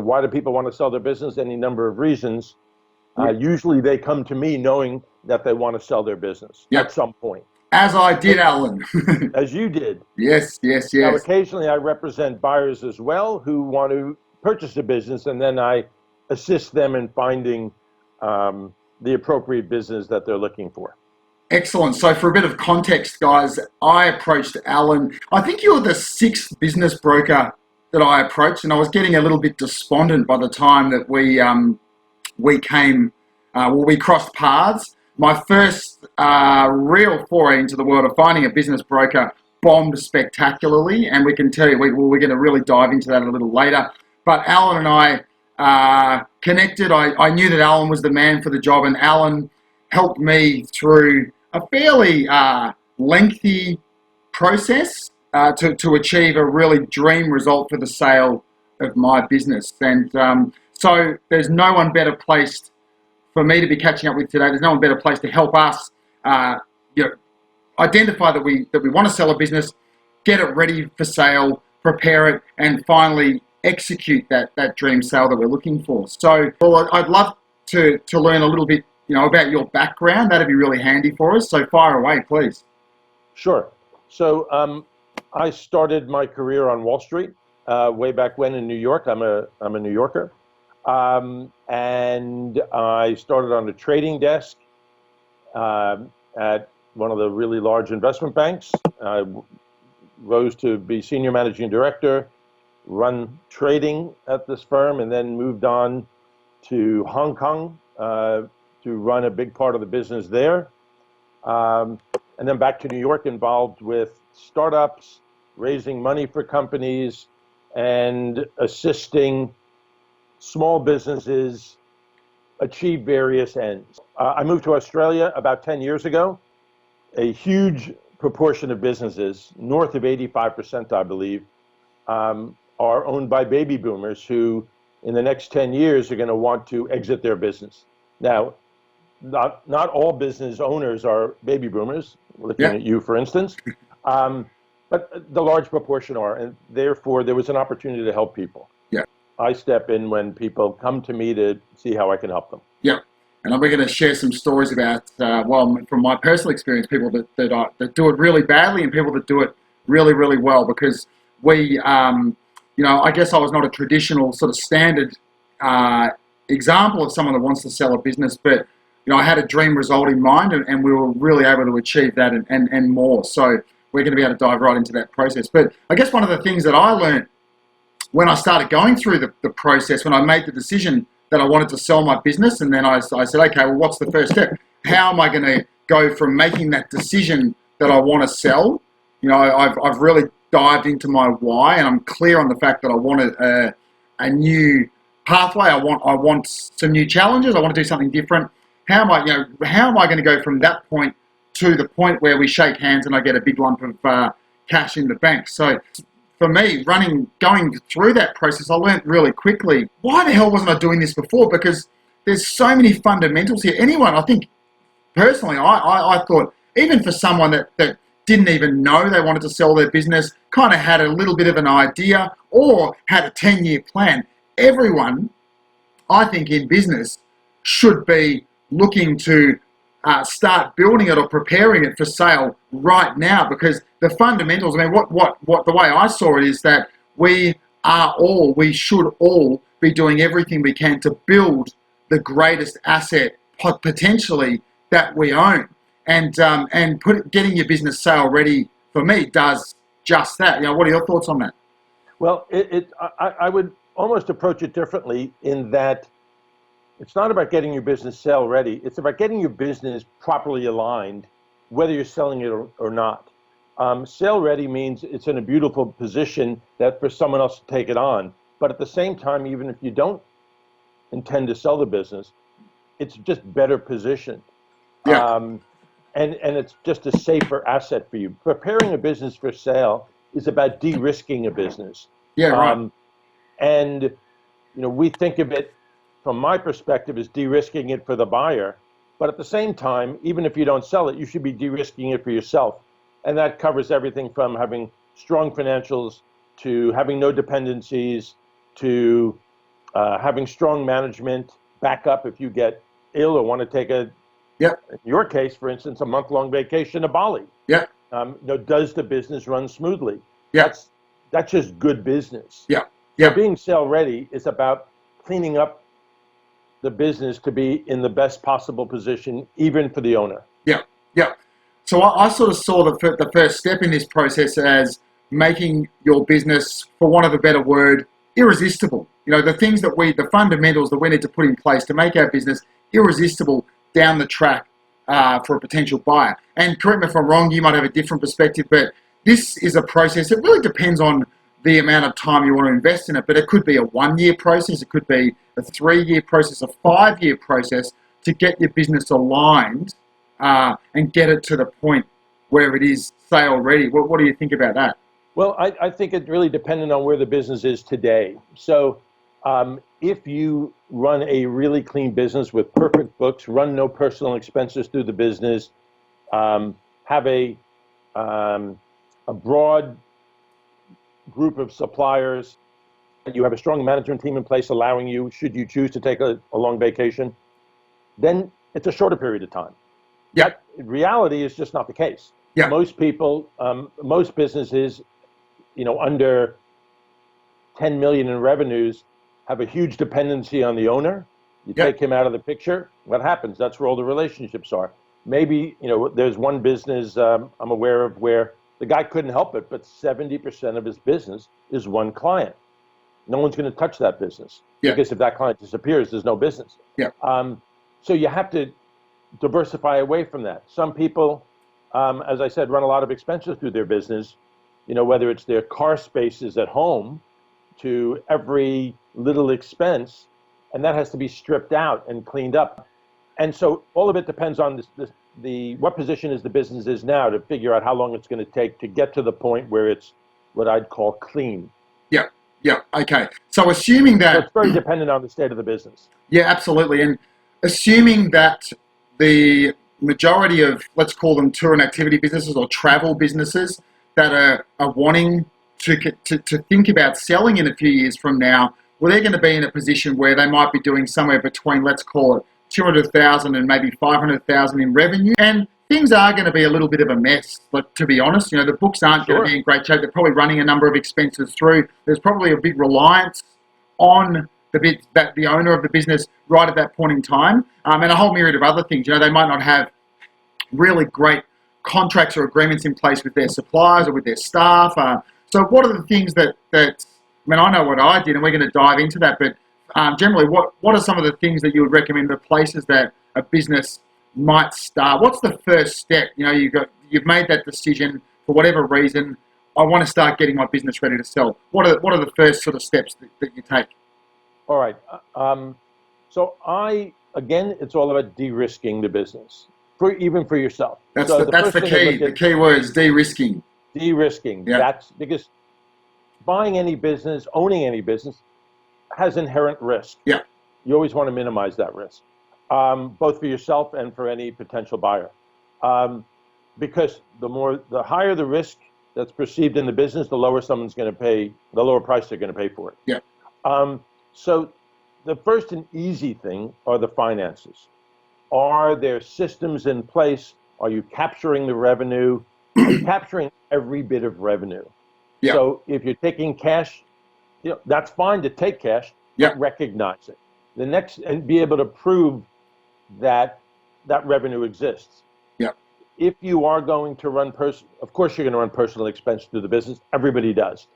why do people want to sell their business? Any number of reasons. Usually they come to me knowing that they want to sell their business Yep. at some point, As I did, Alan. as you did. Yes, yes, Now, yes. occasionally I represent buyers as well who want to purchase a business, and then I assist them in finding the appropriate business that they're looking for. Excellent. So, for a bit of context, guys, I approached Alan. I think you were the sixth business broker that I approached, and I was getting a little bit despondent by the time that we crossed paths. My first real foray into the world of finding a business broker bombed spectacularly, and we can tell you we're going to really dive into that a little later. But Alan and I connected. I knew that Alan was the man for the job, and Alan helped me through a fairly lengthy process to achieve a really dream result for the sale of my business. And so there's no one better placed for me to be catching up with today. There's no one better placed to help us identify that we want to sell a business, get it ready for sale, prepare it, and finally execute that dream sale that we're looking for. So, well, I'd love to learn a little bit, about your background. That'd be really handy for us. So fire away, please. Sure. So I started my career on Wall Street way back when in New York. I'm a New Yorker. And I started on the trading desk at one of the really large investment banks. I rose to be senior managing director, run trading at this firm, and then moved on to Hong Kong to run a big part of the business there. And then back to New York, involved with startups, raising money for companies, and assisting small businesses achieve various ends. I moved to Australia about 10 years ago. A huge proportion of businesses, north of 85%, I believe, are owned by baby boomers who, in the next 10 years, are going to want to exit their business. Now, not all business owners are baby boomers, looking at you, for instance, but the large proportion are, and therefore there was an opportunity to help people. Yeah. I step in when people come to me to see how I can help them. Yeah. And we're going to share some stories about, from my personal experience, people that do it really badly and people that do it really, really well. Because I guess I was not a traditional sort of standard example of someone that wants to sell a business, but I had a dream result in mind, and we were really able to achieve that and more. So we're going to be able to dive right into that process. But I guess one of the things that I learned when I started going through the process, when I made the decision that I wanted to sell my business, and then I said, okay, well, what's the first step? How am I going to go from making that decision that I want to sell? I've really dived into my why, and I'm clear on the fact that I want a new pathway. I want some new challenges. I want to do something different. How am I going to go from that point to the point where we shake hands and I get a big lump of cash in the bank? So for me, going through that process, I learned really quickly, why the hell wasn't I doing this before? Because there's so many fundamentals here. I think, personally, I thought, even for someone that didn't even know they wanted to sell their business, kind of had a little bit of an idea or had a 10-year plan, everyone, I think, in business should be looking to start building it or preparing it for sale right now, because the fundamentals, what the way I saw it is that we should all be doing everything we can to build the greatest asset potentially that we own, and getting your business sale ready, for me, does just that. What are your thoughts on that? Well, I would almost approach it differently, in that it's not about getting your business sale ready. It's about getting your business properly aligned, whether you're selling it or not. Sale ready means it's in a beautiful position that for someone else to take it on. But at the same time, even if you don't intend to sell the business, it's just better positioned. Yeah. And it's just a safer asset for you. Preparing a business for sale is about de-risking a business. Yeah, right. And we think of it, from my perspective, as de-risking it for the buyer. But at the same time, even if you don't sell it, you should be de-risking it for yourself. And that covers everything from having strong financials to having no dependencies to having strong management backup if you get ill or want to take in your case, for instance, a month-long vacation to Bali. Does the business run smoothly? That's just good business. So being sale ready is about cleaning up the business to be in the best possible position, even for the owner. So I sort of saw the first step in this process as making your business, for want of a better word, irresistible. The things the fundamentals that we need to put in place to make our business irresistible down the track for a potential buyer. And correct me if I'm wrong, you might have a different perspective, but this is a process. It really depends on the amount of time you want to invest in it, but it could be a 1-year process, it could be a 3-year process, a 5-year process to get your business aligned and get it to the point where it is sale ready. What do you think about that? Well, I think it really depends on where the business is today. So if you run a really clean business with perfect books, run no personal expenses through the business, have a broad group of suppliers, and you have a strong management team in place allowing you, should you choose to take a long vacation, then it's a shorter period of time. That in reality is just not the case. Most people, most businesses, under 10 million in revenues have a huge dependency on the owner. You take him out of the picture, what happens? That's where all the relationships are. Maybe, there's one business I'm aware of where the guy couldn't help it, but 70% of his business is one client. No one's going to touch that business because if that client disappears, there's no business. So you have to diversify away from that. Some people, as I said, run a lot of expenses through their business, whether it's their car spaces at home to every little expense, and that has to be stripped out and cleaned up. And so all of it depends on what position is the business is now to figure out how long it's going to take to get to the point where it's what I'd call clean. Okay. So assuming that... So it's very dependent on the state of the business. Absolutely. And assuming that the majority of, let's call them tour and activity businesses or travel businesses that are wanting to think about selling in a few years from now, well, they're going to be in a position where they might be doing somewhere between, let's call it, 200,000 and maybe 500,000 in revenue. And things are going to be a little bit of a mess, but to be honest, the books aren't going to be in great shape. They're probably running a number of expenses through. There's probably a big reliance on the owner of the business right at that point in time, and a whole myriad of other things. They might not have really great contracts or agreements in place with their suppliers or with their staff. So what are the things that I know what I did, and we're going to dive into that, but generally, what are some of the things that you would recommend, the places that a business might start? What's the first step? You've made that decision for whatever reason. I want to start getting my business ready to sell. What are the first sort of steps that you take? All right. So again, it's all about de-risking the business, even for yourself. That's the key. The key word is de-risking. De-risking. That's because buying any business, owning any business, has inherent risk. You always want to minimize that risk, both for yourself and for any potential buyer, because the higher the risk that's perceived in the business, the lower someone's going to pay, the lower price they're going to pay for it. So the first and easy thing are the finances. Are there systems in place? Are you capturing the revenue? Are you capturing every bit of revenue? So if you're taking cash, that's fine to take cash, but recognize it. And be able to prove that revenue exists. If you are going to run of course you're going to run personal expense through the business. Everybody does.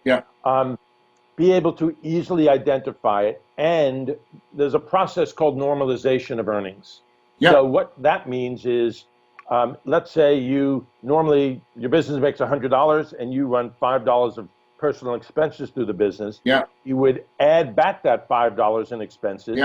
Be able to easily identify it, and there's a process called normalization of earnings. So what that means is, let's say your business makes $100 and you run $5 of personal expenses through the business. You would add back that $5 in expenses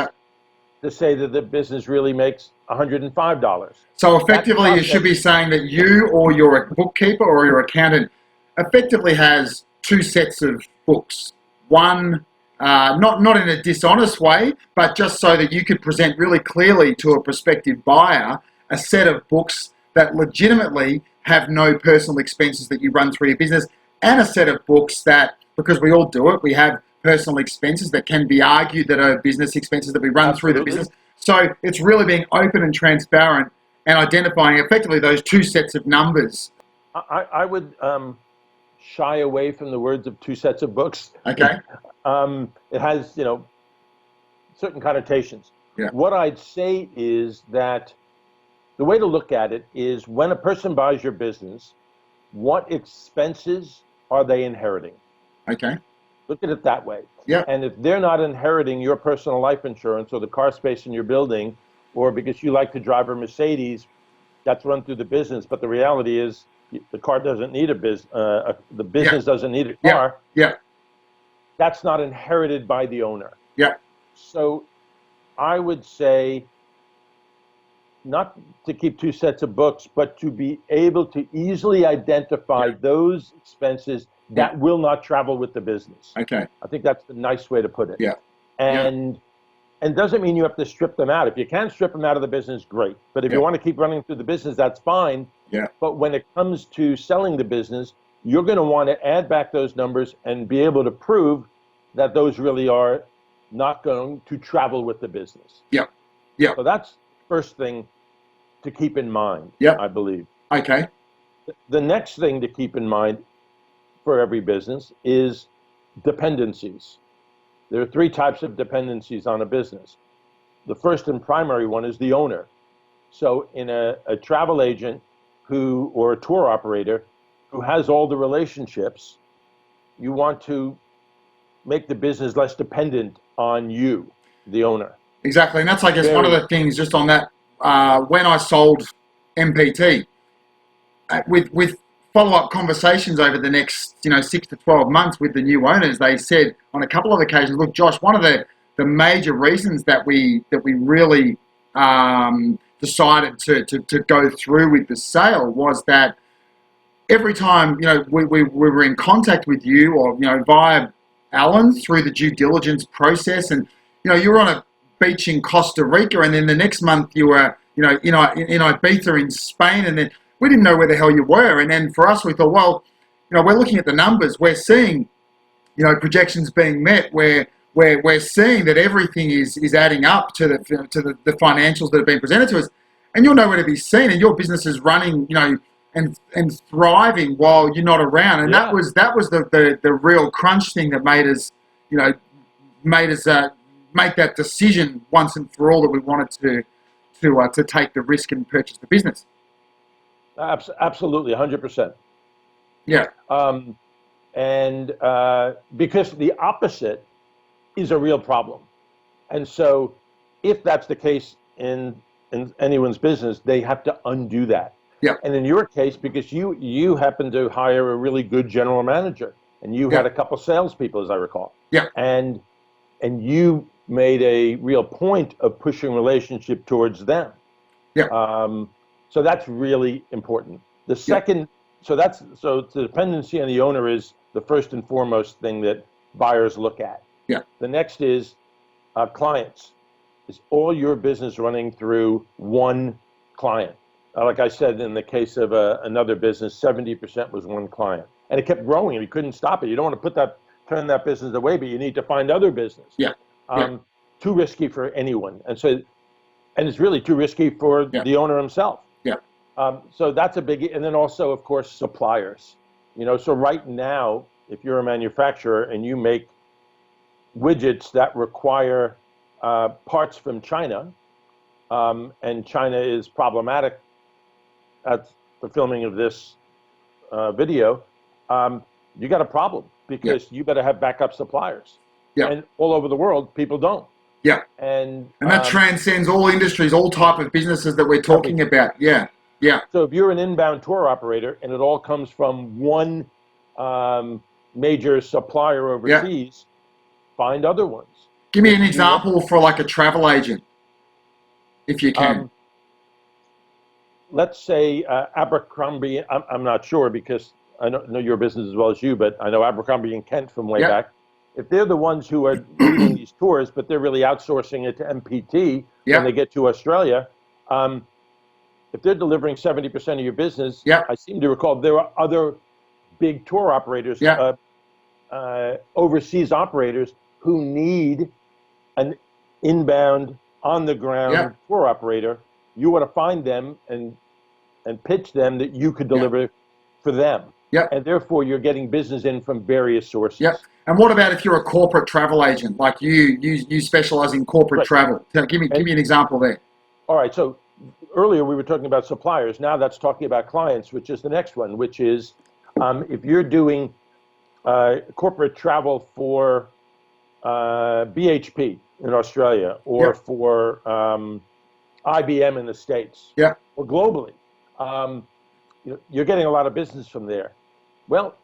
to say that the business really makes $105. So effectively, you should be saying that you or your bookkeeper or your accountant effectively has two sets of books. One, not in a dishonest way, but just so that you could present really clearly to a prospective buyer a set of books that legitimately have no personal expenses that you run through your business, and a set of books that, because we all do it, we have personal expenses that can be argued that are business expenses that we run through the Absolutely. business. So it's really being open and transparent and identifying effectively those two sets of numbers. I would shy away from the words of two sets of books. Okay. It has, certain connotations. Yeah. What I'd say is that the way to look at it is when a person buys your business, what expenses are they inheriting? Okay. Look at it that way. Yeah. And if they're not inheriting your personal life insurance or the car space in your building, or because you like to drive a Mercedes, that's run through the business. But the reality is the car doesn't need the business doesn't need a car. Yeah. That's not inherited by the owner. Yeah. So I would say not to keep two sets of books, but to be able to easily identify those expenses that will not travel with the business. Okay. I think that's the nice way to put it. Yeah. And doesn't mean you have to strip them out. If you can strip them out of the business, great. But if you want to keep running through the business, that's fine. Yeah. But when it comes to selling the business, you're going to want to add back those numbers and be able to prove that those really are not going to travel with the business. Yeah. Yeah. So that's the first thing to keep in mind, I believe. Okay. The next thing to keep in mind for every business is dependencies. There are three types of dependencies on a business. The first and primary one is the owner. So in a travel agent or a tour operator who has all the relationships, you want to make the business less dependent on you, the owner. Exactly. And that's, I guess, one of the things just on that, when I sold MPT, with follow-up conversations over the next 6 to 12 months with the new owners, they said on a couple of occasions, look, Josh, one of the major reasons that we really decided to go through with the sale was that every time we were in contact with you or via Alan through the due diligence process, and you were on a beach in Costa Rica, and then the next month you were in Ibiza in Spain, and then we didn't know where the hell you were. And then for us, we thought, well, we're looking at the numbers, we're seeing projections being met, where we're seeing that everything is adding up to the financials that have been presented to us, and you're nowhere to be seen, and your business is running and thriving while you're not around. And that was the real crunch thing that made us make that decision once and for all that we wanted to take the risk and purchase the business. Absolutely, 100%. Yeah. And because the opposite is a real problem. And so if that's the case in anyone's business, they have to undo that. Yeah. And in your case, because you happen to hire a really good general manager, and you had a couple salespeople, as I recall. Yeah. And you made a real point of pushing relationship towards them. Yeah. So that's really important. The second, so the dependency on the owner is the first and foremost thing that buyers look at. Yeah. The next is clients. Is all your business running through one client? Like I said, in the case of another business, 70% was one client, and it kept growing, and you couldn't stop it. You don't want to turn that business away, but you need to find other business. Yeah. Too risky for anyone, and it's really too risky for the owner himself. Yeah. So that's a big, and then also, of course, suppliers. So right now, if you're a manufacturer and you make widgets that require parts from China, and China is problematic at the filming of this video, you got a problem because you better have backup suppliers. Yeah. And all over the world, people don't. Yeah. And that transcends all industries, all type of businesses that we're talking about. Yeah. Yeah. So if you're an inbound tour operator and it all comes from one major supplier overseas, find other ones. Give me an example for like a travel agent, if you can. Let's say Abercrombie. I'm not sure because I don't know your business as well as you, but I know Abercrombie and Kent from way back. If they're the ones who are leading these tours, but they're really outsourcing it to MPT when they get to Australia, if they're delivering 70% of your business, I seem to recall there are other big tour operators overseas operators who need an inbound, on the ground Yeah. tour operator. You want to find them and pitch them that you could deliver for them. Yep. And therefore, you're getting business in from various sources. Yep. And what about if you're a corporate travel agent, like you specialize in corporate Right. travel? Give me an example there. All right. So earlier we were talking about suppliers. Now that's talking about clients, which is the next one, which is if you're doing corporate travel for BHP in Australia or Yep. for IBM in the States Yeah. or globally, you're getting a lot of business from there. Well,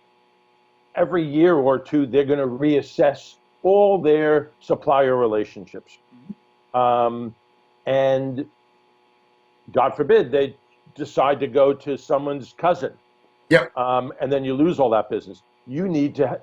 every year or two, they're going to reassess all their supplier relationships. And God forbid they decide to go to someone's cousin. Yep. And then you lose all that business. You need to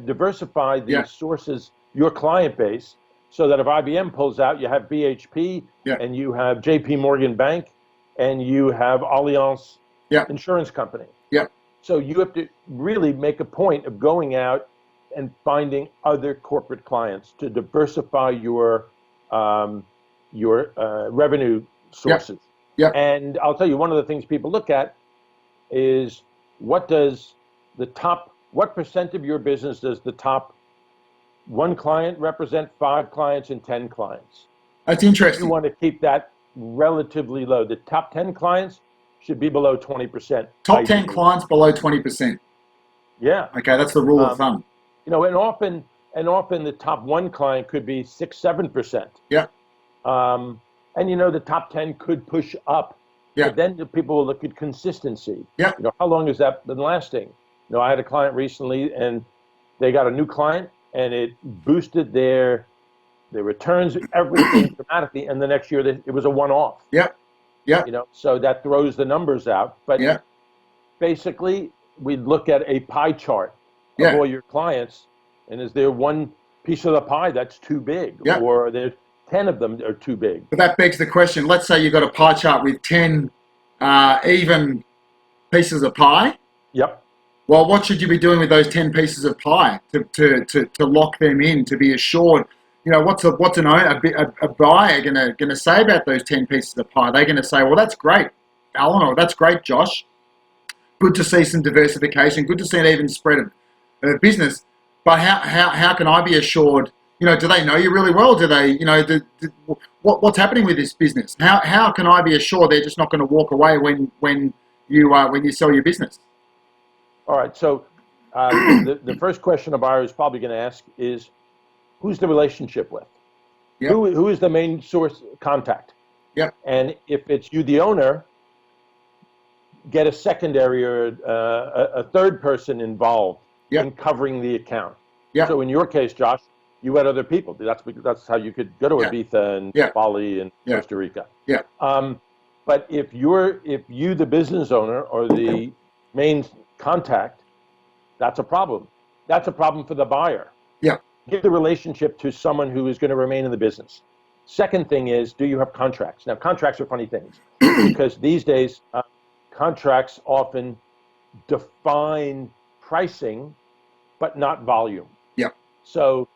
diversify these Yeah. sources, your client base, so that if IBM pulls out, you have BHP Yeah. and you have JP Morgan Bank and you have Allianz Yeah. Insurance Company. Yeah. So you have to really make a point of going out and finding other corporate clients to diversify your revenue sources. Yeah. And I'll tell you, one of the things people look at is what percent of your business does the top one client represent, 5 clients, and 10 clients? That's You interesting. want to keep that relatively low. The top 10 clients should be below 20%. Top 10 ideally. clients below 20%. Yeah. Okay, that's the rule of thumb. And often the top one client could be 6-7%. Yeah. And the top 10 could push up. Yeah. But then the people will look at consistency. Yeah. How long has that been lasting? I had a client recently, and they got a new client, and it boosted their returns, everything dramatically. And the next year, it was a one-off. Yeah. Yeah. So that throws the numbers out. But Yeah. basically, we'd look at a pie chart of Yeah. all your clients, and is there one piece of the pie that's too big, Yeah. or are there 10 of them are too big? But that begs the question. Let's say you've got a pie chart with 10 even pieces of pie. Yep. Well, what should you be doing with those 10 pieces of pie to lock them in, to be assured? What's a buyer gonna say about those 10 pieces of pie? They're gonna say, well, that's great, Alan, or that's great, Josh. Good to see some diversification. Good to see an even spread of business. But how can I be assured? Do they know you really well? Do they? What's happening with this business? How can I be assured they're just not going to walk away when you sell your business? All right. So the first question a buyer is probably going to ask is, who's the relationship with? Yep. Who is the main source contact? Yep. And if it's you, the owner, get a secondary or a third person involved Yep. in covering the account. Yep. So in your case, Josh, you had other people. That's how you could go to Yeah. Ibiza and Yeah. Bali and Yeah. Costa Rica. Yeah. But if you, the business owner or the main contact, that's a problem. That's a problem for the buyer. Yeah. Give the relationship to someone who is going to remain in the business. Second thing is, do you have contracts? Now, contracts are funny things because these days, contracts often define pricing, but not volume. Yeah. So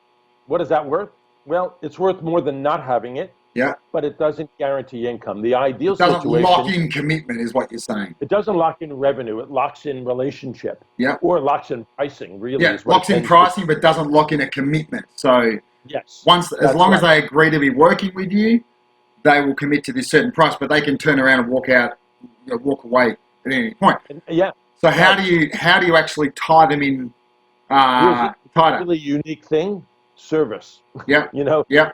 what is that worth? Well, it's worth more than not having it. Yeah. But it doesn't guarantee income. The ideal It doesn't situation, lock in commitment, is what you're saying. it doesn't lock in revenue. It locks in relationship. Yeah. Or it locks in pricing, really. Yeah, is what locks it in tends pricing, but doesn't lock in a commitment. So yes. as That's long as right. they agree to be working with you, they will commit to this certain price, but they can turn around and walk away at any point. Yeah. So how do you actually tie them in tighter? Really unique thing, service. Yeah. Yeah.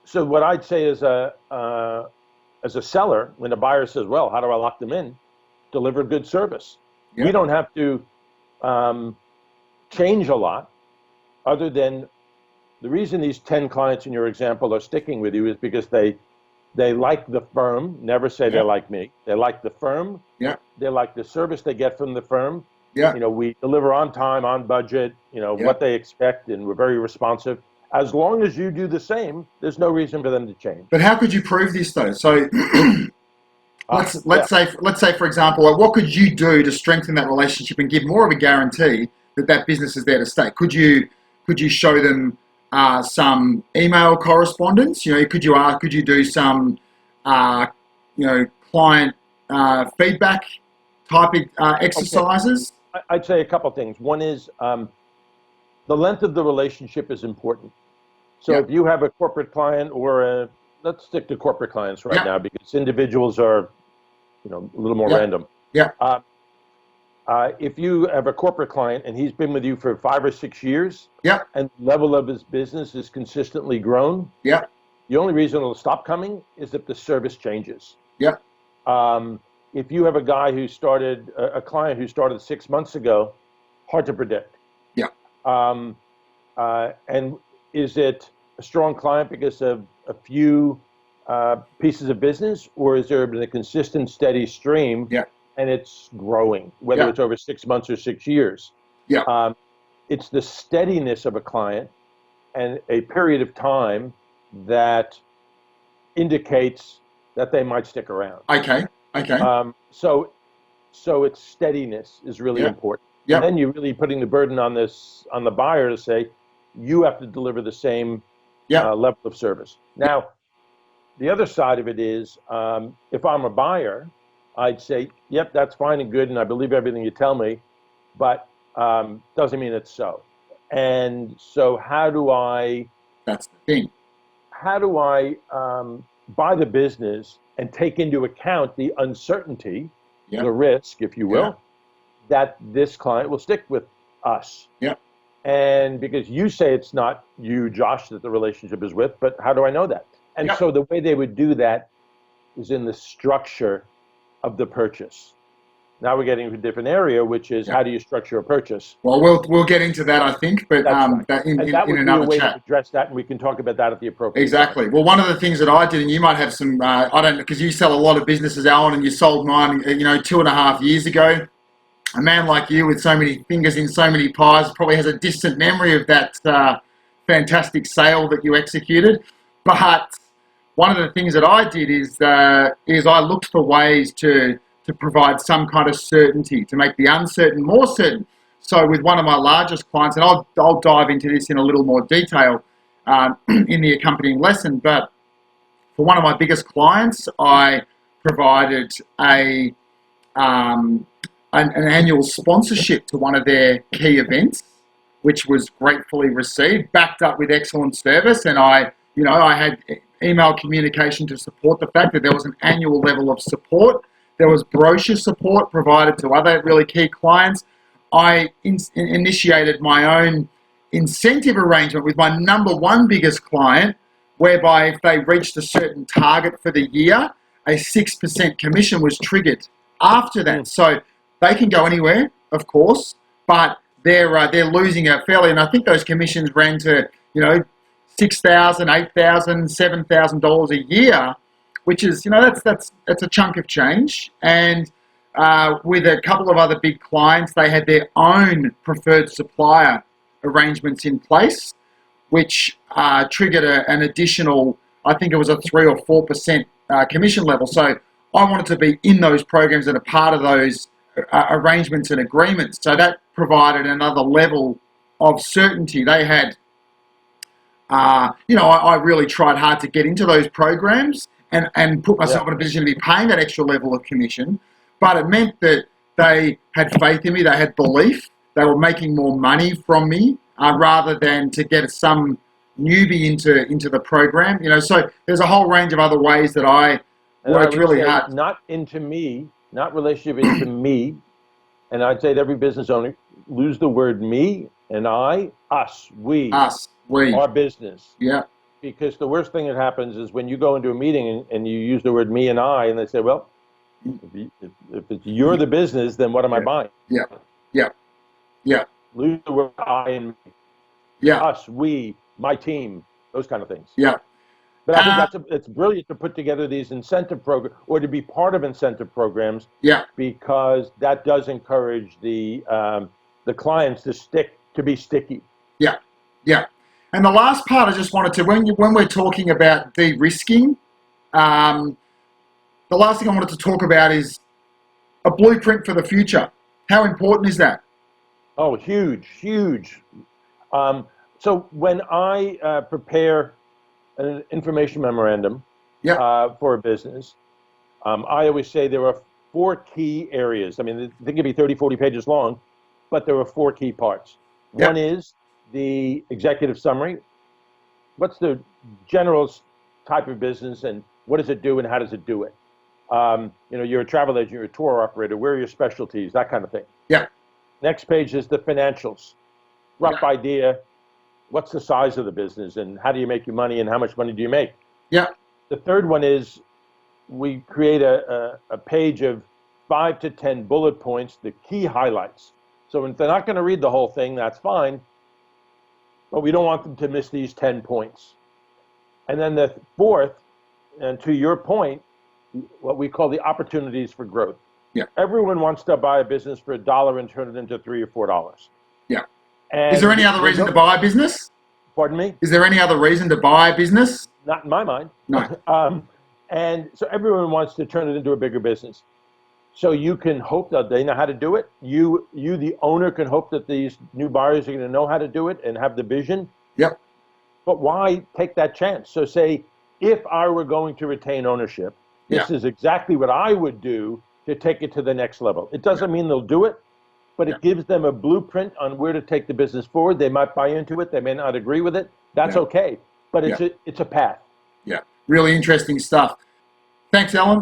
So what I'd say is as a seller, when the buyer says, well, how do I lock them in? Deliver good service. Yeah. We don't have to change a lot other than the reason these 10 clients in your example are sticking with you is because they like the firm, never say they like me. They like the firm. Yeah. They like the service they get from the firm. Yeah. We deliver on time, on budget, what they expect, and we're very responsive. As long as you do the same, there's no reason for them to change. But how could you prove this though? So let's say for example, what could you do to strengthen that relationship and give more of a guarantee that business is there to stay? Could you show them some email correspondence? Could you do some client feedback type exercises? Okay. I'd say a couple things. One is the length of the relationship is important. So if you have a corporate client let's stick to corporate clients right now, because individuals are, a little more random. Yeah. If you have a corporate client and he's been with you for 5 or 6 years, and the level of his business is consistently grown, the only reason it'll stop coming is if the service changes. If you have a guy a client who started 6 months ago, hard to predict. And is it a strong client because of a few pieces of business, or is there been a consistent, steady stream and it's growing, whether it's over 6 months or 6 years? It's the steadiness of a client and a period of time that indicates that they might stick around. Okay. So its steadiness is really important. And then you're really putting the burden on the buyer to say, you have to deliver the same level of service. Now, the other side of it is, if I'm a buyer, I'd say, yep, that's fine and good, and I believe everything you tell me, but doesn't mean it's so. And so that's the thing. How do I buy the business and take into account the uncertainty, the risk, if you will, that this client will stick with us? And because you say it's not you, Josh, that the relationship is with, but how do I know that? And so the way they would do that is in the structure of the purchase. Now we're getting to a different area, which is how do you structure a purchase? Well, we'll get into that, I think, but that would in be another a way chat. to address that, and we can talk about that at the appropriate Exactly. time. Well, one of the things that I did, and you might have some, I don't know, because you sell a lot of businesses, Alan, and you sold mine, 2.5 years ago. A man like you with so many fingers in so many pies probably has a distant memory of that fantastic sale that you executed. But one of the things that I did is I looked for ways to provide some kind of certainty, to make the uncertain more certain. So with one of my largest clients, and I'll dive into this in a little more detail in the accompanying lesson, but for one of my biggest clients, I provided an annual sponsorship to one of their key events, which was gratefully received, backed up with excellent service, and I had email communication to support the fact that there was an annual level of support. There was brochure support provided to other really key clients. I initiated my own incentive arrangement with my number one biggest client, whereby if they reached a certain target for the year, a 6% commission was triggered after that. So they can go anywhere, of course, but they're losing a fairly, and I think those commissions ran to $6,000, $8,000, $7,000 a year, which is that's a chunk of change. And with a couple of other big clients, they had their own preferred supplier arrangements in place, which triggered an additional, I think it was a 3 or 4% commission level. So I wanted to be in those programs and a part of those arrangements and agreements. So that provided another level of certainty. They had, I really tried hard to get into those programs and put myself in a position to be paying that extra level of commission. But it meant that they had faith in me, they had belief, they were making more money from me rather than to get some newbie into the program. So there's a whole range of other ways that I worked really hard. Not into me, not relationship into me. And I'd say to every business owner, lose the word me and I, us, we, our business. Yeah. Because the worst thing that happens is when you go into a meeting and you use the word me and I, and they say, well, if you're the business, then what am I buying? Yeah. Lose the word I and me. Yeah. Us, we, my team, those kind of things. Yeah. But I think it's brilliant to put together these incentive programs or to be part of incentive programs. Yeah. Because that does encourage the clients to be sticky. Yeah. Yeah. And the last part I just wanted to, when we're talking about de-risking, the last thing I wanted to talk about is a blueprint for the future. How important is that? Oh, huge, huge. So when I prepare an information memorandum Yep. for a business, I always say there are four key areas. I mean, they can be 30, 40 pages long, but there are four key parts. One Yep. is the executive summary. What's the general type of business and what does it do and how does it do it? You're a travel agent, you're a tour operator, where are your specialties, that kind of thing. Yep. Next page is the financials. Rough idea, what's the size of the business and how do you make your money and how much money do you make? Yep. The third one is we create a page of 5 to 10 bullet points, the key highlights. So if they're not going to read the whole thing, that's fine, but we don't want them to miss these 10 points. And then the fourth, and to your point, what we call the opportunities for growth. Yeah. Everyone wants to buy a business for $1 and turn it into $3 or $4. Yeah. And Is there any other reason to buy a business? Pardon me? Is there any other reason to buy a business? Not in my mind. No. And so everyone wants to turn it into a bigger business. So you can hope that they know how to do it. You, the owner, can hope that these new buyers are going to know how to do it and have the vision. Yep. But why take that chance? So say, if I were going to retain ownership, this is exactly what I would do to take it to the next level. It doesn't mean they'll do it, but it gives them a blueprint on where to take the business forward. They might buy into it. They may not agree with it. That's okay. But it's a path. Yeah. Really interesting stuff. Thanks, Alan.